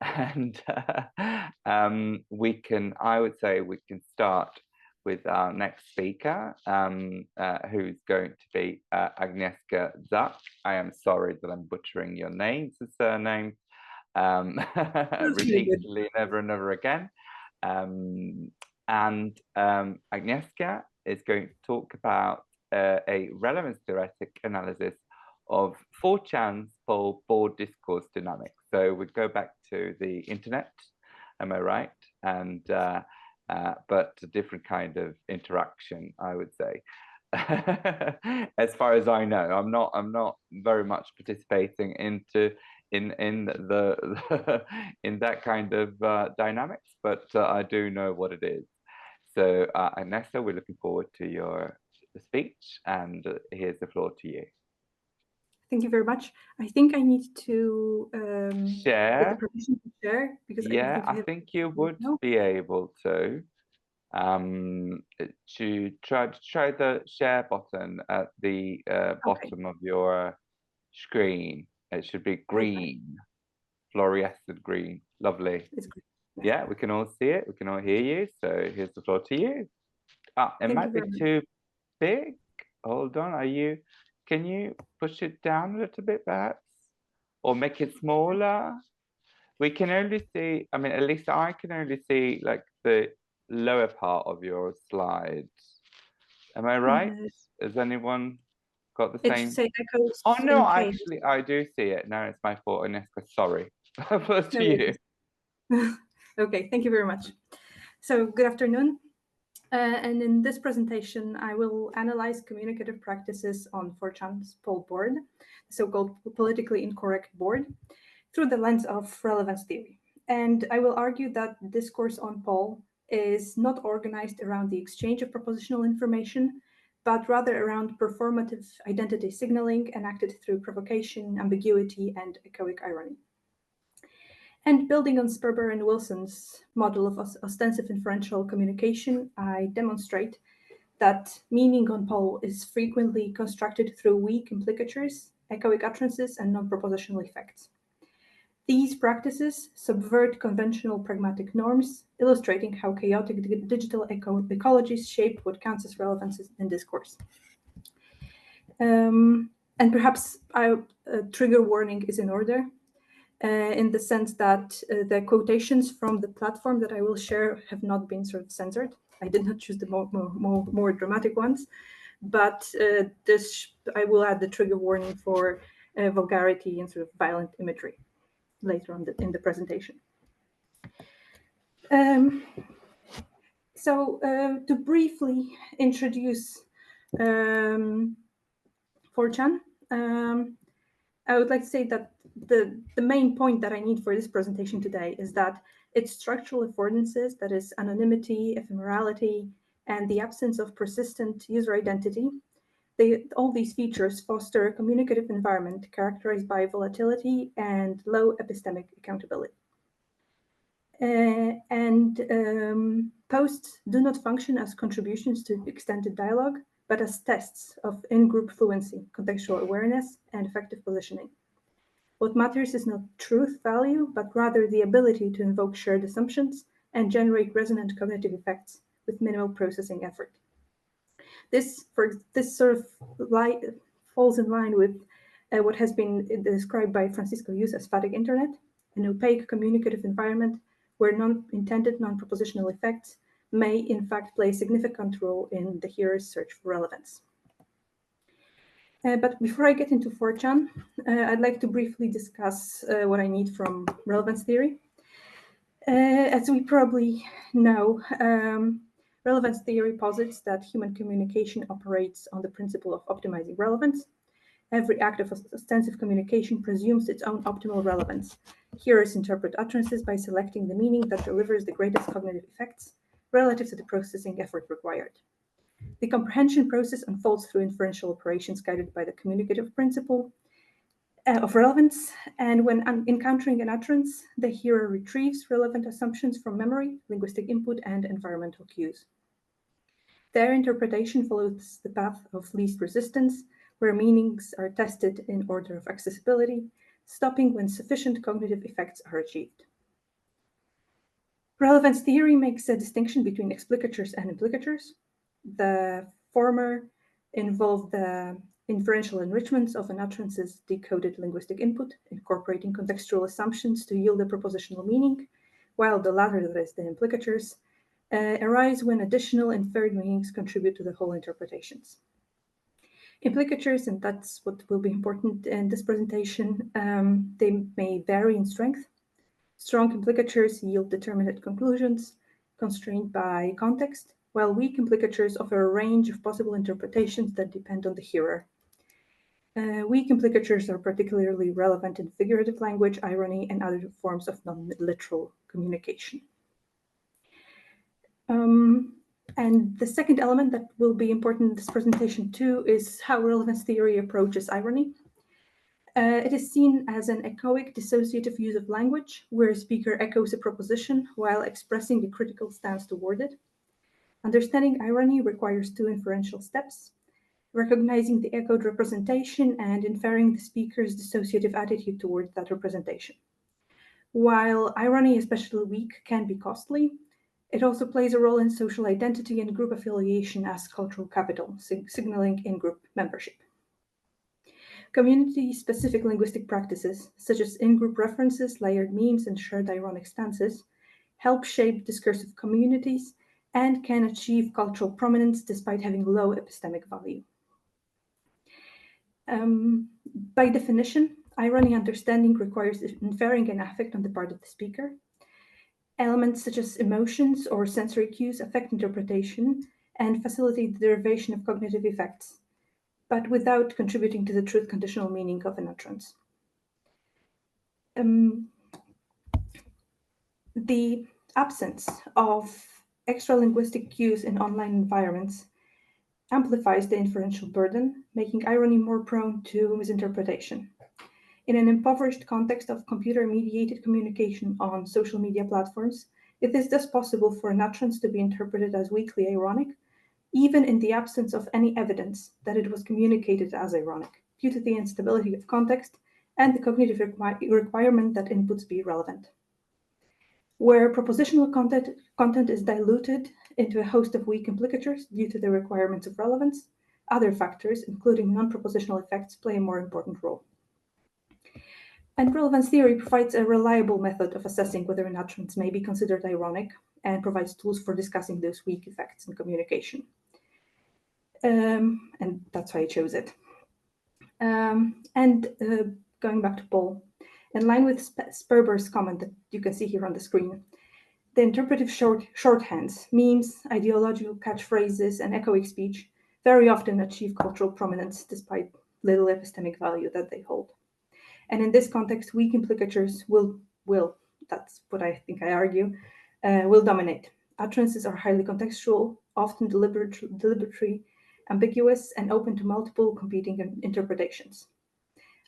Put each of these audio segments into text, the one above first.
And I would say we can start with our next speaker, who's going to be Agnieszka Z. I am sorry that I'm butchering your names and surnames repeatedly and over again. Agnieszka is going to talk about a relevance theoretic analysis of 4chan's poll board discourse dynamics. So we go back to the internet, am I right? And but a different kind of interaction, I would say. As far as I know, I'm not very much participating in that kind of dynamics, but I do know what it is. So Agnieszka, we're looking forward to your speech, and here's the floor to you. Thank you very much. I think I need to share. get the permission to share, because I think you would be able to try the share button at the bottom of your screen. It should be green, fluorescent green. Lovely. It's green. Yeah, we can all see it. We can all hear you. So here's the floor to you. It might be too big. Hold on. Can you push it down a little bit, perhaps? Or make it smaller? We can only see, I mean, at least I can only see like the lower part of your slides. Am I right? Has anyone got the same? Say echoes. Oh no, actually I do see it. No, it's my fault, Agnieszka. Sorry. First to you. Okay, thank you very much. So good afternoon. And in this presentation, I will analyze communicative practices on 4chan's poll board, the so-called politically incorrect board, through the lens of relevance theory. And I will argue that discourse on poll is not organized around the exchange of propositional information, but rather around performative identity signaling enacted through provocation, ambiguity, and echoic irony. And building on Sperber and Wilson's model of ostensive inferential communication, I demonstrate that meaning on poll is frequently constructed through weak implicatures, echoic utterances, and non-propositional effects. These practices subvert conventional pragmatic norms, illustrating how chaotic digital ecologies shape what counts as relevance in discourse. And perhaps a trigger warning is in order, in the sense that the quotations from the platform that I will share have not been sort of censored. I did not choose the more dramatic ones, but I will add the trigger warning for vulgarity and sort of violent imagery later on in the presentation. So to briefly introduce 4chan, I would like to say that the main point that I need for this presentation today is that its structural affordances, that is anonymity, ephemerality, and the absence of persistent user identity, all these features foster a communicative environment characterized by volatility and low epistemic accountability. Posts do not function as contributions to extended dialogue, but as tests of in-group fluency, contextual awareness, and effective positioning. What matters is not truth value, but rather the ability to invoke shared assumptions and generate resonant cognitive effects with minimal processing effort. This sort of falls in line with what has been described by Francisco Hughes as phatic internet, an opaque communicative environment where intended non-propositional effects may in fact play a significant role in the hearer's search for relevance. But before I get into 4chan, I'd like to briefly discuss what I need from relevance theory. As we probably know, relevance theory posits that human communication operates on the principle of optimizing relevance. Every act of ostensive communication presumes its own optimal relevance. Hearers interpret utterances by selecting the meaning that delivers the greatest cognitive effects relative to the processing effort required. The comprehension process unfolds through inferential operations guided by the communicative principle of relevance, and when encountering an utterance, the hearer retrieves relevant assumptions from memory, linguistic input, and environmental cues. Their interpretation follows the path of least resistance, where meanings are tested in order of accessibility, stopping when sufficient cognitive effects are achieved. Relevance theory makes a distinction between explicatures and implicatures. The former involve the inferential enrichments of an utterance's decoded linguistic input, incorporating contextual assumptions to yield a propositional meaning, while the latter, that is, the implicatures, arise when additional inferred meanings contribute to the whole interpretations. Implicatures, and that's what will be important in this presentation, they may vary in strength. Strong implicatures yield determinate conclusions, constrained by context, while weak implicatures offer a range of possible interpretations that depend on the hearer. Weak implicatures are particularly relevant in figurative language, irony, and other forms of non-literal communication. And the second element that will be important in this presentation too is how relevance theory approaches irony. It is seen as an echoic dissociative use of language, where a speaker echoes a proposition while expressing a critical stance toward it. Understanding irony requires two inferential steps: recognizing the echoed representation and inferring the speaker's dissociative attitude toward that representation. While irony, especially weak, can be costly, it also plays a role in social identity and group affiliation as cultural capital, signaling in-group membership. Community-specific linguistic practices, such as in-group references, layered memes, and shared ironic stances, help shape discursive communities and can achieve cultural prominence despite having low epistemic value. By definition, irony understanding requires inferring an affect on the part of the speaker. Elements such as emotions or sensory cues affect interpretation and facilitate the derivation of cognitive effects, but without contributing to the truth conditional meaning of an utterance. The absence of extra-linguistic cues in online environments amplifies the inferential burden, making irony more prone to misinterpretation. In an impoverished context of computer-mediated communication on social media platforms, it is thus possible for an utterance to be interpreted as weakly ironic, even in the absence of any evidence that it was communicated as ironic, due to the instability of context and the cognitive requirement that inputs be relevant. Where propositional content is diluted into a host of weak implicatures due to the requirements of relevance, other factors, including non-propositional effects, play a more important role. And relevance theory provides a reliable method of assessing whether an utterance may be considered ironic and provides tools for discussing those weak effects in communication. And that's why I chose it. Going back to Paul, in line with Sperber's comment that you can see here on the screen, the interpretive shorthands, memes, ideological catchphrases, and echoic speech very often achieve cultural prominence despite little epistemic value that they hold. And in this context, weak implicatures will, that's what I think I argue, will dominate. Utterances are highly contextual, often deliberately ambiguous, and open to multiple competing interpretations.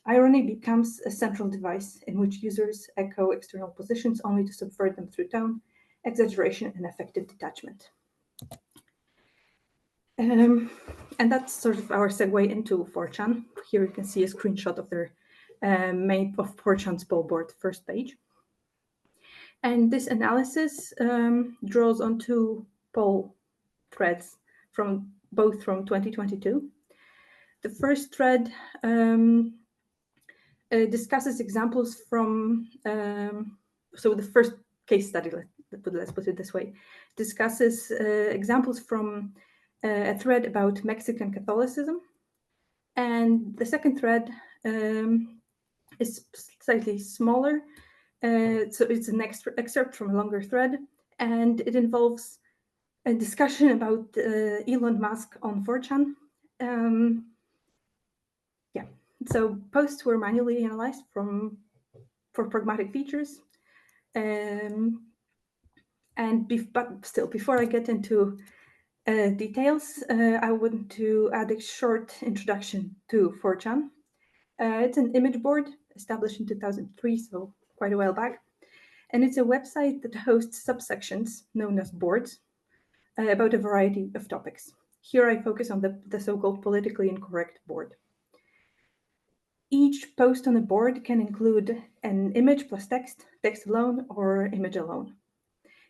Irony becomes a central device in which users echo external positions only to subvert them through tone, exaggeration, and affective detachment. And that's sort of our segue into 4chan. Here you can see a screenshot of their map of 4chan's poll board first page. And this analysis draws on two poll threads from 2022. The first thread discusses examples from, so the first case study, let's put it this way, discusses examples from a thread about Mexican Catholicism. And the second thread is slightly smaller. So it's an excerpt from a longer thread, and it involves a discussion about Elon Musk on 4chan. So posts were manually analyzed for pragmatic features. But still, before I get into details, I want to add a short introduction to 4chan. It's an image board established in 2003, so quite a while back. And it's a website that hosts subsections known as boards about a variety of topics. Here I focus on the so-called politically incorrect board. Each post on the board can include an image plus text, text alone, or image alone.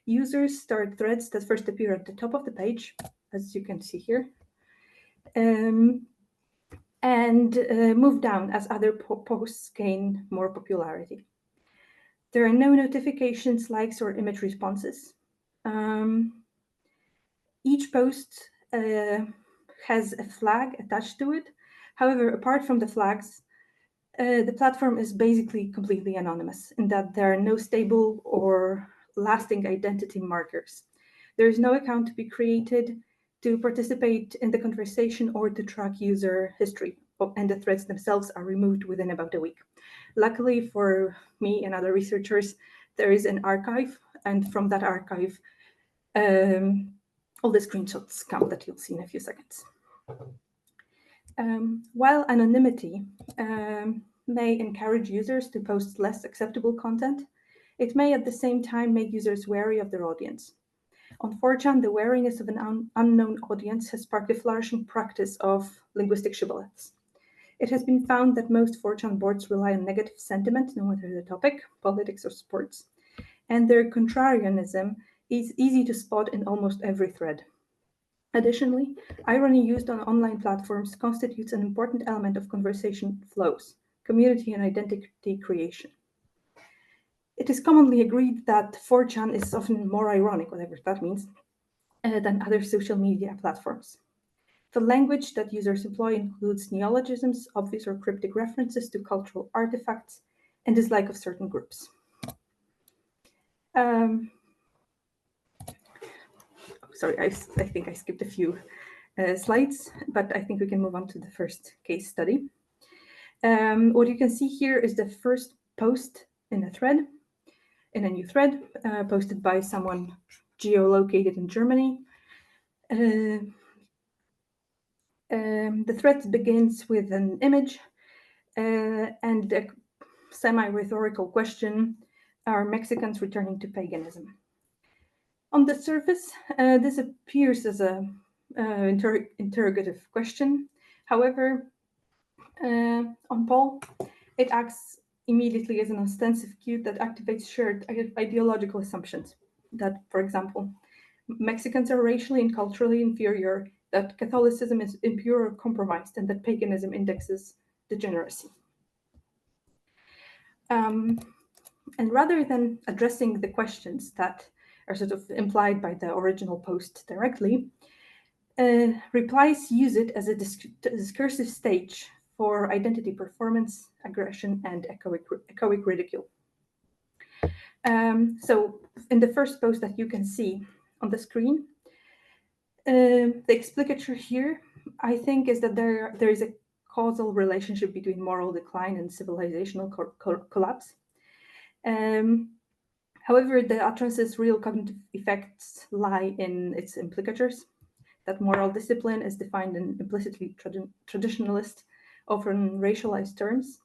users start threads that first appear at the top of the page, as you can see here, and move down as other posts gain more popularity. There are no notifications, likes, or image responses. Each post has a flag attached to it. However, apart from the flags, the platform is basically completely anonymous in that there are no stable or lasting identity markers. There is no account to be created to participate in the conversation or to track user history, and the threads themselves are removed within about a week. Luckily for me and other researchers, there is an archive, and from that archive, all the screenshots come that you'll see in a few seconds. While anonymity may encourage users to post less acceptable content, it may at the same time make users wary of their audience. On 4chan, the wariness of an unknown audience has sparked a flourishing practice of linguistic shibboleths. It has been found that most 4chan boards rely on negative sentiment, no matter the topic, politics or sports, and their contrarianism is easy to spot in almost every thread. Additionally, irony used on online platforms constitutes an important element of conversation flows, community and identity creation. It is commonly agreed that 4chan is often more ironic, whatever that means, than other social media platforms. The language that users employ includes neologisms, obvious or cryptic references to cultural artifacts, and dislike of certain groups. Sorry, I think I skipped a few slides, but I think we can move on to the first case study. What you can see here is the first post in a thread, in a new thread, posted by someone geolocated in Germany. The thread begins with an image and a semi-rhetorical question: are Mexicans returning to paganism? On the surface, this appears as an interrogative question. However, on poll, it acts immediately as an ostensive cue that activates shared ideological assumptions. That, for example, Mexicans are racially and culturally inferior, that Catholicism is impure or compromised, and that paganism indexes degeneracy. And rather than addressing the questions that are sort of implied by the original post directly, replies use it as a discursive stage for identity performance, aggression, and echoic ridicule. So in the first post that you can see on the screen, the explicature here, I think, is that there is a causal relationship between moral decline and civilizational collapse. However, the utterance's real cognitive effects lie in its implicatures, that moral discipline is defined in implicitly traditionalist, often racialized terms,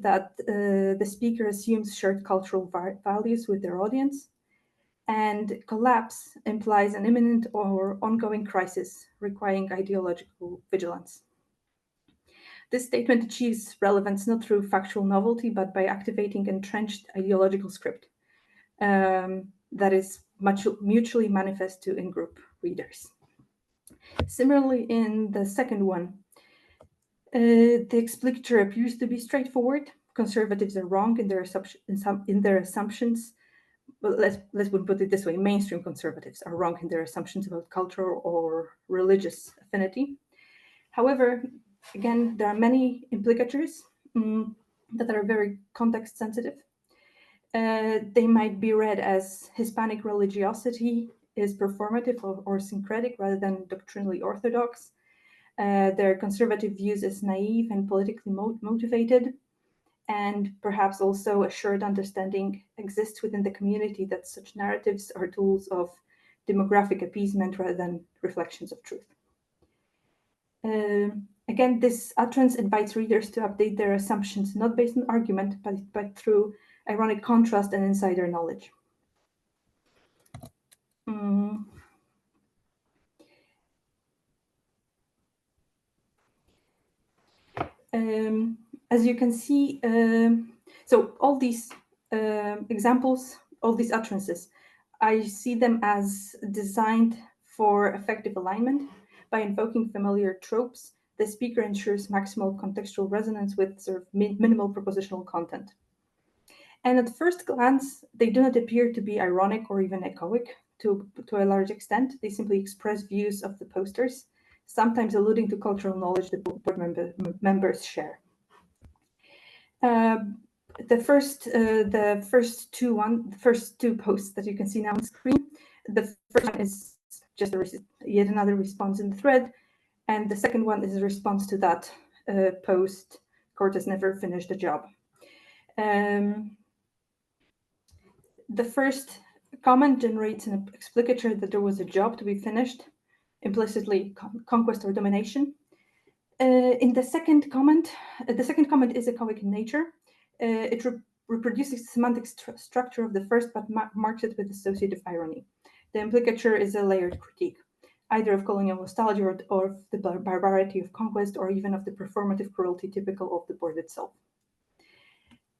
that the speaker assumes shared cultural values with their audience, and collapse implies an imminent or ongoing crisis requiring ideological vigilance. This statement achieves relevance not through factual novelty, but by activating entrenched ideological script that is mutually manifest to in-group readers. Similarly, in the second one, the explicator appears to be straightforward. Conservatives are wrong in their assumptions. Well, let's put it this way: mainstream conservatives are wrong in their assumptions about cultural or religious affinity. However, again, there are many implicatures that are very context sensitive. They might be read as Hispanic religiosity is performative or syncretic rather than doctrinally orthodox. Their conservative views as naive and politically motivated, and perhaps also a shared understanding exists within the community that such narratives are tools of demographic appeasement rather than reflections of truth. Again, this utterance invites readers to update their assumptions, not based on argument, but through ironic contrast and insider knowledge. As you can see, so all these examples, all these utterances I see them as designed for effective alignment. By invoking familiar tropes, the speaker ensures maximal contextual resonance with sort of minimal propositional content. And at first glance, they do not appear to be ironic or even echoic to a large extent. They simply express views of the posters, sometimes alluding to cultural knowledge that board members share. The first two posts that you can see now on screen. The first one is just yet another response in the thread, and the second one is a response to that post. Court has never finished the job. The first comment generates an explicature that there was a job to be finished, implicitly conquest or domination. In the second comment is echoic in nature. It reproduces the semantic structure of the first, but marks it with associative irony. The implicature is a layered critique, either of colonial nostalgia or of the barbarity of conquest, or even of the performative cruelty typical of the board itself.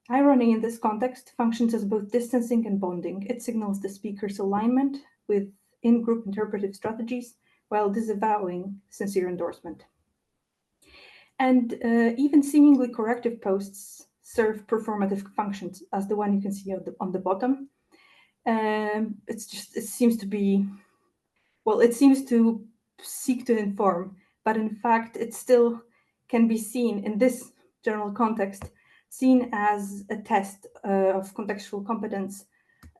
Irony in this context functions as both distancing and bonding. It signals the speaker's alignment with in-group interpretive strategies while disavowing sincere endorsement. And even seemingly corrective posts serve performative functions, as the one you can see on the bottom. It seems to seek to inform, but in fact, it still can be seen in this general context, seen as a test of contextual competence,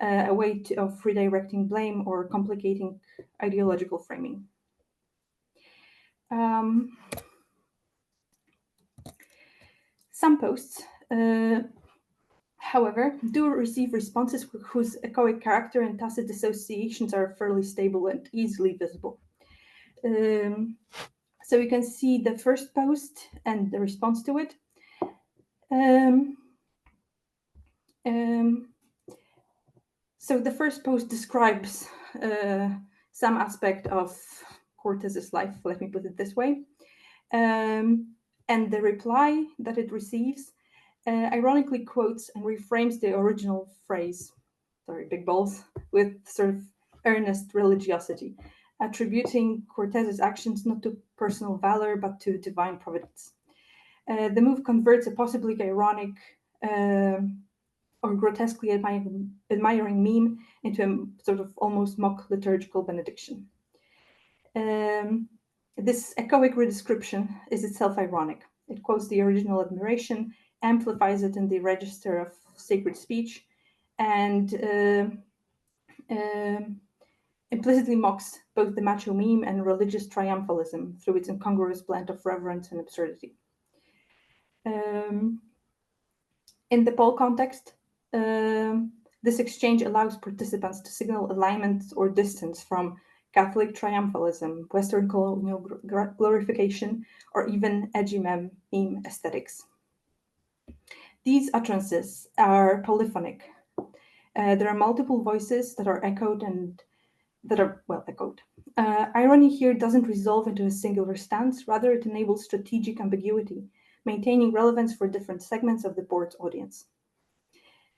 a way of redirecting blame or complicating ideological framing. Some posts, however, do receive responses whose echoic character and tacit dissociations are fairly stable and easily visible. So you can see the first post and the response to it. So the first post describes some aspect of Cortez's life, let me put it this way. And the reply that it receives ironically quotes and reframes the original phrase, sorry, big balls, with sort of earnest religiosity, attributing Cortez's actions not to personal valor, but to divine providence. The move converts a possibly ironic or grotesquely admiring meme into a sort of almost mock liturgical benediction. This echoic redescription is itself ironic. It quotes the original admiration, amplifies it in the register of sacred speech, and implicitly mocks both the macho meme and religious triumphalism through its incongruous blend of reverence and absurdity. In the poll context, this exchange allows participants to signal alignment or distance from Catholic triumphalism, Western colonial glorification, or even edgy meme aesthetics. These utterances are polyphonic. There are multiple voices that are echoed and that are well echoed. Irony here doesn't resolve into a singular stance, rather it enables strategic ambiguity, maintaining relevance for different segments of the board's audience.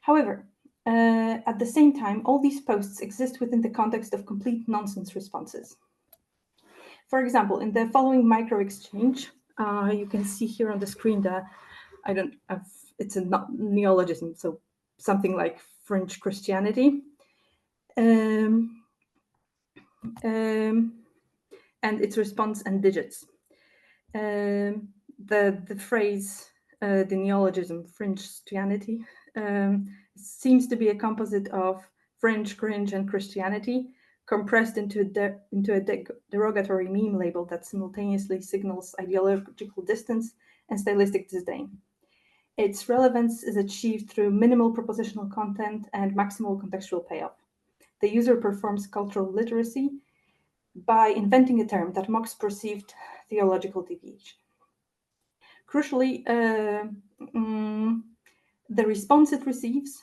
However, at the same time, all these posts exist within the context of complete nonsense responses. For example, in the following micro exchange, you can see here on the screen that it's a neologism, so something like French Christianity. And its response and digits. The phrase, the neologism, French Christianity, seems to be a composite of French cringe and Christianity compressed into a derogatory meme label that simultaneously signals ideological distance and stylistic disdain. Its relevance is achieved through minimal propositional content and maximal contextual payoff. The user performs cultural literacy by inventing a term that mocks perceived theological deviation. Crucially, the response it receives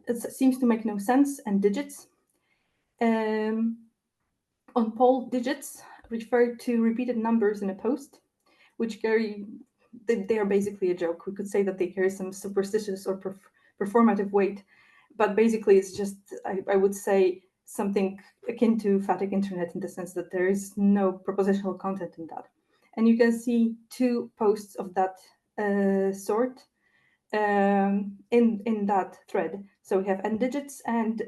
it seems to make no sense, and digits. On poll, digits refer to repeated numbers in a post, which they are basically a joke. We could say that they carry some superstitious or performative weight, but basically it's just, I would say, something akin to phatic internet in the sense that there is no propositional content in that. And you can see two posts of that sort in that thread. So we have n digits, and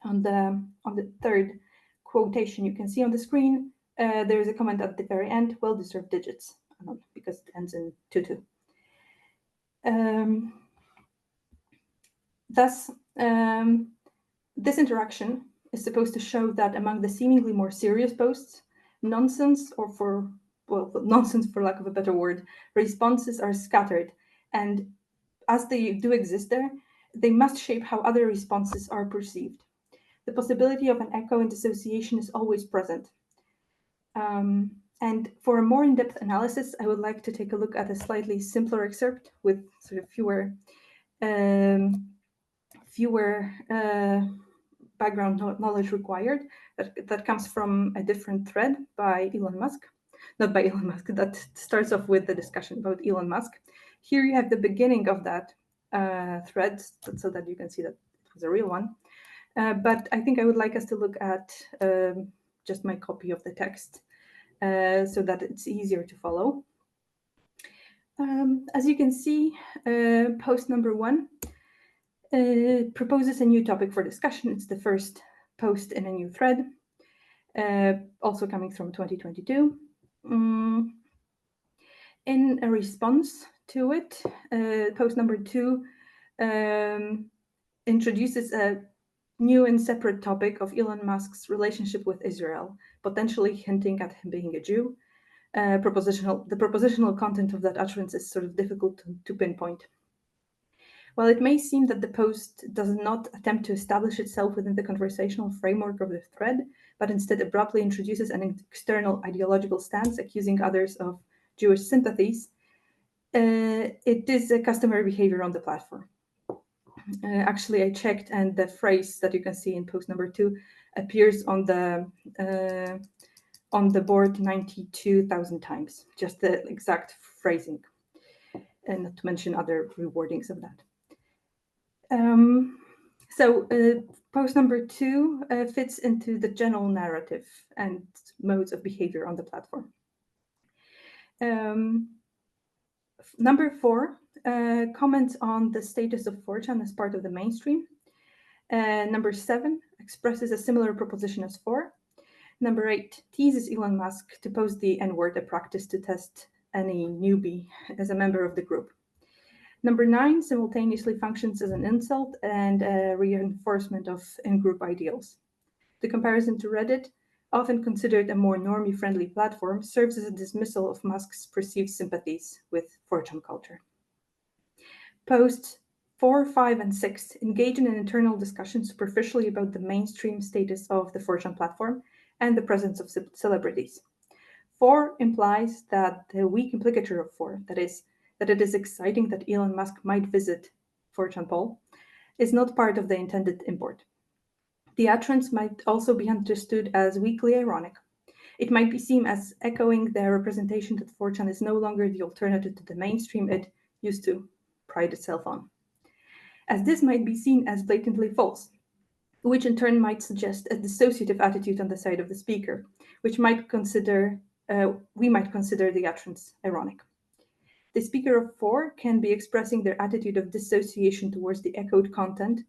on the third quotation you can see on the screen, there is a comment at the very end, well-deserved digits, because it ends in 22. Thus, this interaction is supposed to show that among the seemingly more serious posts, nonsense, or nonsense for lack of a better word, responses are scattered, and as they do exist there, they must shape how other responses are perceived. The possibility of an echo and dissociation is always present. And for a more in-depth analysis, I would like to take a look at a slightly simpler excerpt with sort of fewer background knowledge required. That comes from a different thread by Elon Musk. Not by Elon Musk, that starts off with the discussion about Elon Musk. Here you have the beginning of that thread, so that you can see that it was a real one. But I think I would like us to look at just my copy of the text so that it's easier to follow. As you can see, post number 1 proposes a new topic for discussion. It's the first post in a new thread, also coming from 2022. In a response to it, post number 2 introduces a new and separate topic of Elon Musk's relationship with Israel, potentially hinting at him being a Jew. The propositional content of that utterance is sort of difficult to pinpoint. While it may seem that the post does not attempt to establish itself within the conversational framework of the thread, but instead abruptly introduces an external ideological stance accusing others of Jewish sympathies, it is a customary behavior on the platform. Actually, I checked, and the phrase that you can see in post number 2 appears on the board 92,000 times, just the exact phrasing, and not to mention other rewordings of that. Post number 2 fits into the general narrative and modes of behavior on the platform. Number 4 comments on the status of 4chan as part of the mainstream. Number 7 expresses a similar proposition as 4. Number 8 teases Elon Musk to post the N-word, a practice to test any newbie as a member of the group. Number 9 simultaneously functions as an insult and a reinforcement of in-group ideals. The comparison to Reddit, often considered a more normie-friendly platform, serves as a dismissal of Musk's perceived sympathies with 4chan culture. Posts 4, 5, and 6 engage in an internal discussion superficially about the mainstream status of the 4chan platform and the presence of celebrities. 4 implies that the weak implicature of 4, that is, that it is exciting that Elon Musk might visit 4chan poll, is not part of the intended import. The utterance might also be understood as weakly ironic. It might be seen as echoing the representation that 4chan is no longer the alternative to the mainstream it used to pride itself on. As this might be seen as blatantly false, which in turn might suggest a dissociative attitude on the side of the speaker, which we might consider the utterance ironic. The speaker of 4 can be expressing their attitude of dissociation towards the echoed content,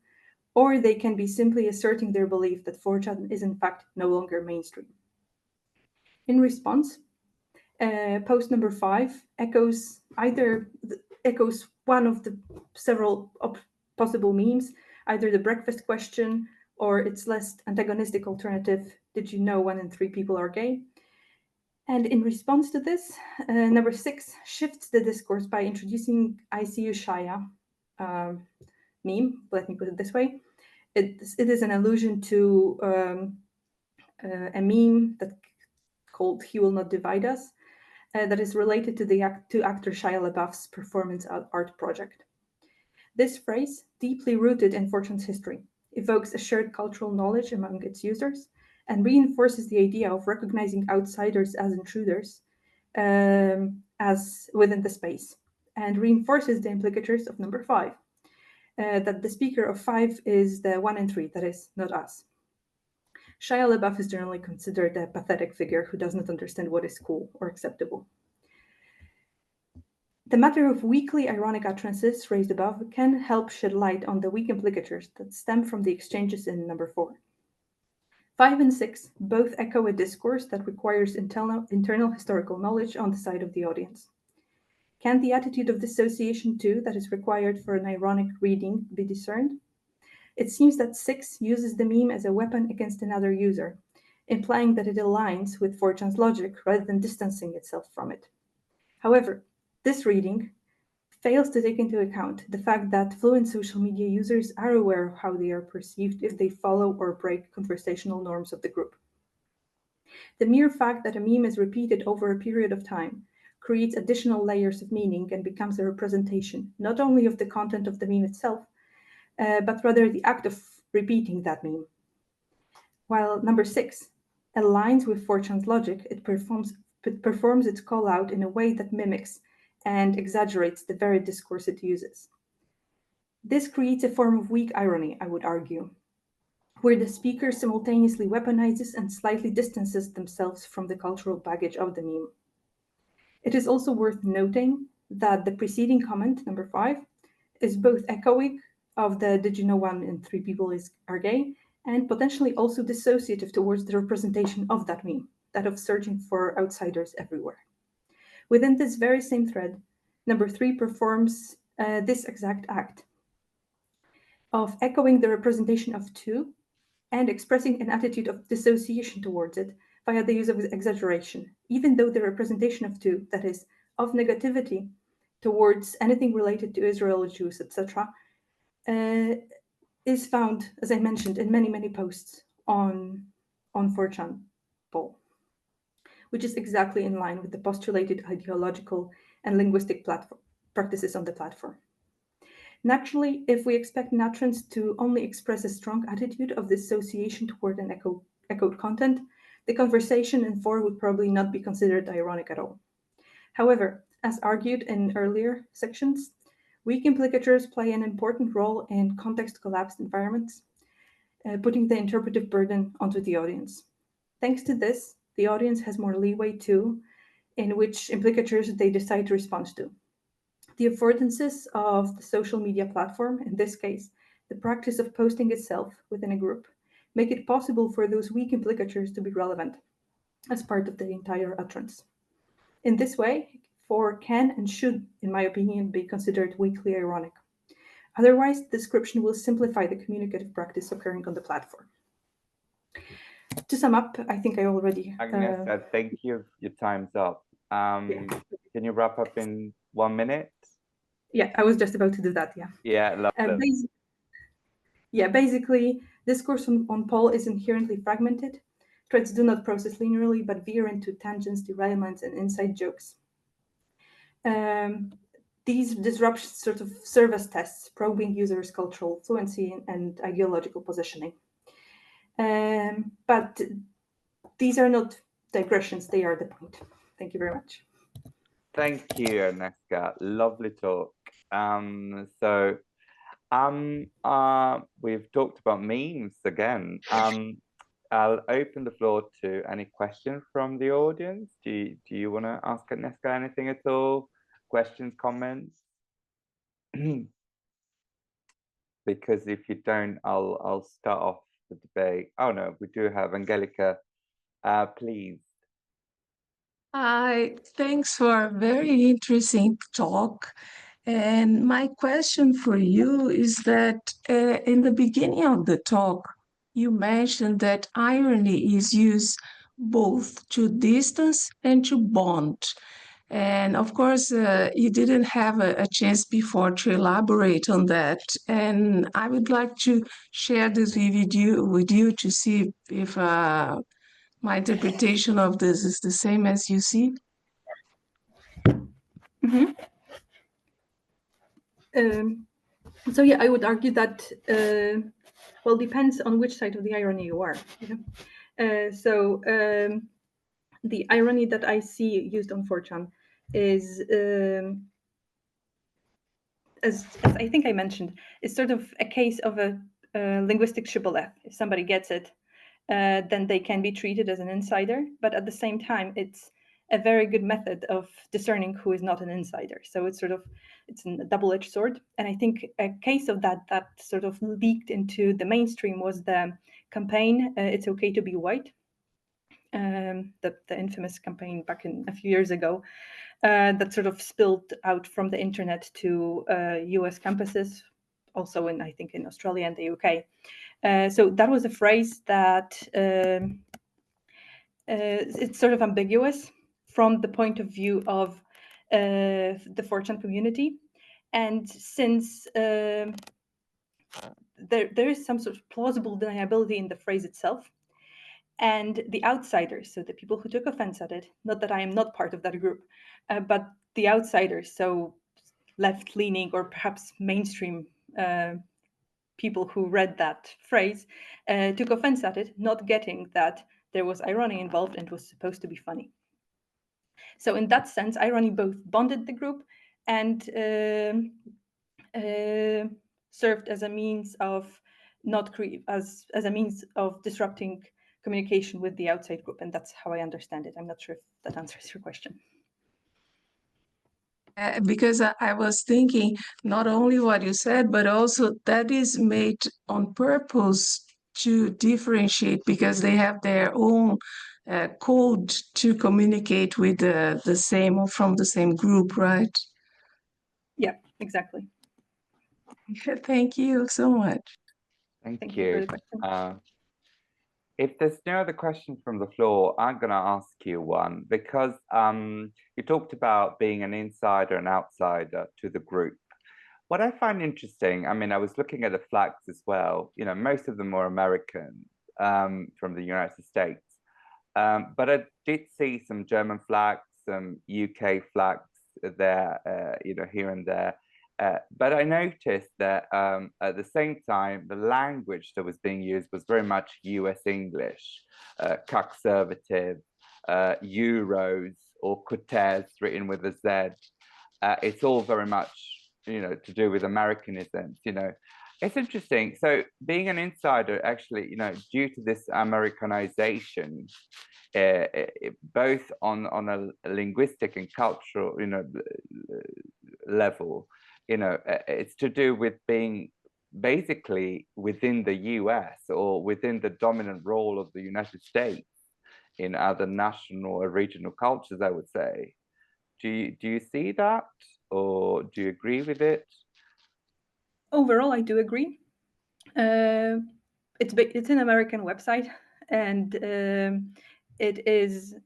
or they can be simply asserting their belief that 4chan is in fact no longer mainstream. In response, post number 5 echoes one of the several possible memes, either the breakfast question or its less antagonistic alternative, did you know 1 in 3 people are gay? And in response to this, number 6 shifts the discourse by introducing ICU Shia meme, let me put it this way. It is an allusion to a meme called He Will Not Divide Us, that is related to actor Shia LaBeouf's performance art project. This phrase, deeply rooted in 4chan's history, evokes a shared cultural knowledge among its users and reinforces the idea of recognizing outsiders as intruders as within the space, and reinforces the implicatures of number 5, that the speaker of 5 is the 1 in 3, that is, not us. Shia LaBeouf is generally considered a pathetic figure who does not understand what is cool or acceptable. The matter of weakly ironic utterances raised above can help shed light on the weak implicatures that stem from the exchanges in number 4. 5 and 6 both echo a discourse that requires internal historical knowledge on the side of the audience. Can the attitude of dissociation too that is required for an ironic reading be discerned? It seems that 6 uses the meme as a weapon against another user, implying that it aligns with 4chan's logic rather than distancing itself from it. However, this reading fails to take into account the fact that fluent social media users are aware of how they are perceived if they follow or break conversational norms of the group. The mere fact that a meme is repeated over a period of time creates additional layers of meaning and becomes a representation not only of the content of the meme itself, but rather the act of repeating that meme. While number 6 aligns with 4chan's logic, it performs its call out in a way that mimics and exaggerates the very discourse it uses. This creates a form of weak irony, I would argue, where the speaker simultaneously weaponizes and slightly distances themselves from the cultural baggage of the meme. It is also worth noting that the preceding comment, number 5, is both echoing of the "did you know 1 in 3 people are gay?" and potentially also dissociative towards the representation of that meme, that of searching for outsiders everywhere. Within this very same thread, number 3 performs this exact act of echoing the representation of 2 and expressing an attitude of dissociation towards it via the use of exaggeration, even though the representation of 2, that is, of negativity towards anything related to Israel, Jews, etc., is found, as I mentioned, in many, many posts on 4chan poll, which is exactly in line with the postulated ideological and linguistic practices on the platform. Naturally, if we expect natrons to only express a strong attitude of dissociation toward an echoed content, the conversation in 4 would probably not be considered ironic at all. However, as argued in earlier sections, weak implicatures play an important role in context-collapsed environments, putting the interpretive burden onto the audience. Thanks to this, the audience has more leeway too, in which implicatures they decide to respond to. The affordances of the social media platform, in this case, the practice of posting itself within a group, make it possible for those weak implicatures to be relevant as part of the entire utterance. In this way, 4 can and should, in my opinion, be considered weakly ironic. Otherwise, the description will simplify the communicative practice occurring on the platform. To sum up, I think I already... Agnieszka, thank you. Your time's up. Can you wrap up in 1 minute? Yeah, I was just about to do that, yeah. Yeah, lovely. Basically, discourse on poll is inherently fragmented. Threads do not process linearly, but veer into tangents, derailments, and inside jokes. These disruptions sort of serve as tests, probing users' cultural fluency and ideological positioning. But these are not digressions, they are the point. Thank you very much. Thank you, Agnieszka. Lovely talk. We've talked about memes again. I'll open the floor to any questions from the audience. Do you want to ask Agnieszka anything at all? Questions, comments? Because if you don't, I'll start off the debate. Oh no, we do have Angelica. Please. Hi, thanks for a very interesting talk. And my question for you is that in the beginning of the talk, you mentioned that irony is used both to distance and to bond. And of course, you didn't have a chance before to elaborate on that. And I would like to share this with you to see if my interpretation of this is the same as you see. Mm-hmm. So yeah, I would argue that, well, depends on which side of the irony you are. The irony that I see used on 4chan is as I think I mentioned, is sort of a case of a linguistic shibboleth. If somebody gets it, then they can be treated as an insider. But at the same time, it's a very good method of discerning who is not an insider. So it's a double-edged sword. And I think a case of that sort of leaked into the mainstream was the campaign "It's Okay to Be White," the infamous campaign back in a few years ago, that sort of spilled out from the internet to US campuses, also I think in Australia and the UK. So that was a phrase that it's sort of ambiguous from the point of view of the 4chan community. And since there is some sort of plausible deniability in the phrase itself, and the outsiders, so the people who took offense at it, not that I am not part of that group, but the outsiders, so left-leaning or perhaps mainstream people who read that phrase, took offense at it, not getting that there was irony involved and was supposed to be funny. So in that sense, irony both bonded the group and served as a means of as a means of disrupting communication with the outside group, and that's how I understand it. I'm not sure if that answers your question. Because I was thinking not only what you said, but also that is made on purpose to differentiate, because they have their own code to communicate with the same or from the same group, right? Yeah, exactly. Thank you so much. Thank you for the question. If there's no other questions from the floor, I'm going to ask you one, because you talked about being an insider and outsider to the group. What I find interesting, I mean, I was looking at the flags as well. You know, most of them were American, from the United States. But I did see some German flags, some UK flags there, you know, here and there. But I noticed that at the same time, the language that was being used was very much US English, conservative, Euros, or Cortez written with a Z. It's all very much, you know, to do with Americanisms, you know. It's interesting. So being an insider, actually, you know, due to this Americanization, both on a linguistic and cultural, you know, level, you know, it's to do with being basically within the US or within the dominant role of the United States in other national or regional cultures, I would say. Do you see that, or do you agree with it? Overall, I do agree. It's an American website, and it is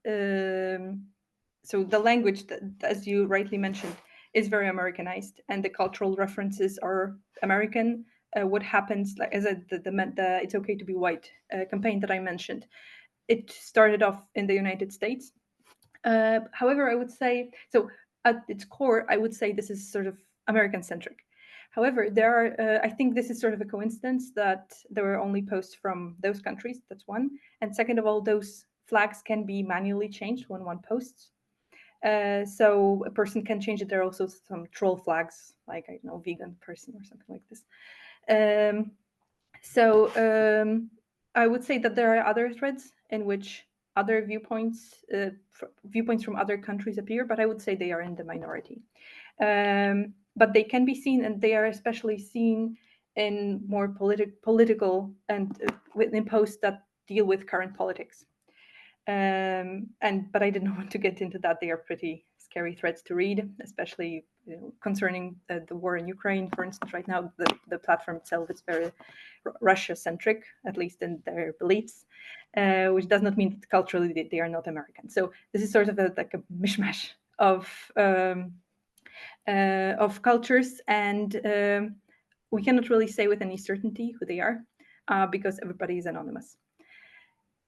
so the language that, as you rightly mentioned, is very Americanized, and the cultural references are American. What happens, like as the "It's Okay to Be White" campaign that I mentioned, it started off in the United States. However, I would say, so at its core, I would say this is sort of American-centric. However, there are, I think this is sort of a coincidence that there were only posts from those countries. That's one. And second of all, those flags can be manually changed when one posts. So a person can change it. There are also some troll flags, like, I don't know, vegan person or something like this. I would say that there are other threads in which other viewpoints from other countries appear, but I would say they are in the minority. But they can be seen, and they are especially seen in more political and in posts that deal with current politics. But I didn't want to get into that. They are pretty scary threads to read, especially concerning the war in Ukraine, for instance. Right now, the platform itself is very Russia-centric, at least in their beliefs, which does not mean that culturally they are not American. So this is sort of like a mishmash of cultures, and we cannot really say with any certainty who they are, because everybody is anonymous.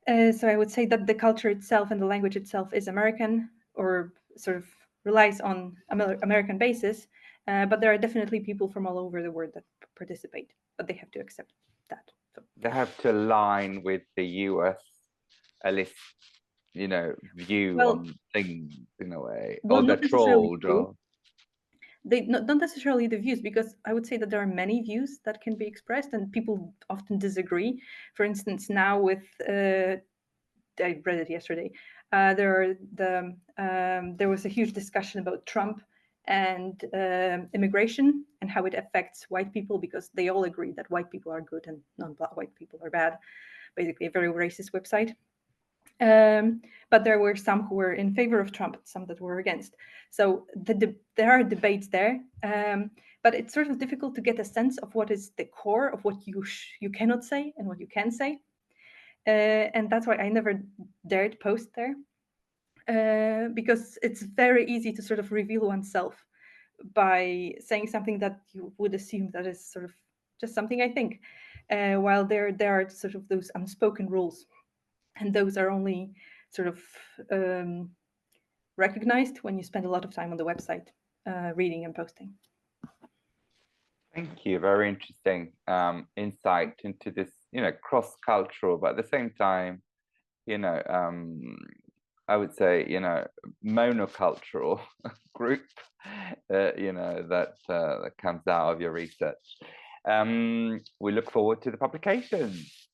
So I would say that the culture itself and the language itself is American, or sort of relies on American basis, but there are definitely people from all over the world that participate, but they have to accept that. So. They have to align with the US, at least, view on things in a way, or they're trolled. Or... not necessarily the views, because I would say that there are many views that can be expressed and people often disagree. For instance, now with I read it yesterday. There was a huge discussion about Trump and immigration and how it affects white people, because they all agree that white people are good and non-white people are bad. Basically, a very racist website. But there were some who were in favor of Trump, some that were against. So there are debates there, but it's sort of difficult to get a sense of what is the core of what you cannot say and what you can say. And that's why I never dared post there, because it's very easy to sort of reveal oneself by saying something that you would assume that is sort of just something I think, while there are sort of those unspoken rules, and those are only sort of recognized when you spend a lot of time on the website reading and posting. Thank you. Very interesting insight into this, cross-cultural, but at the same time, I would say, monocultural group, that comes out of your research. We look forward to the publications.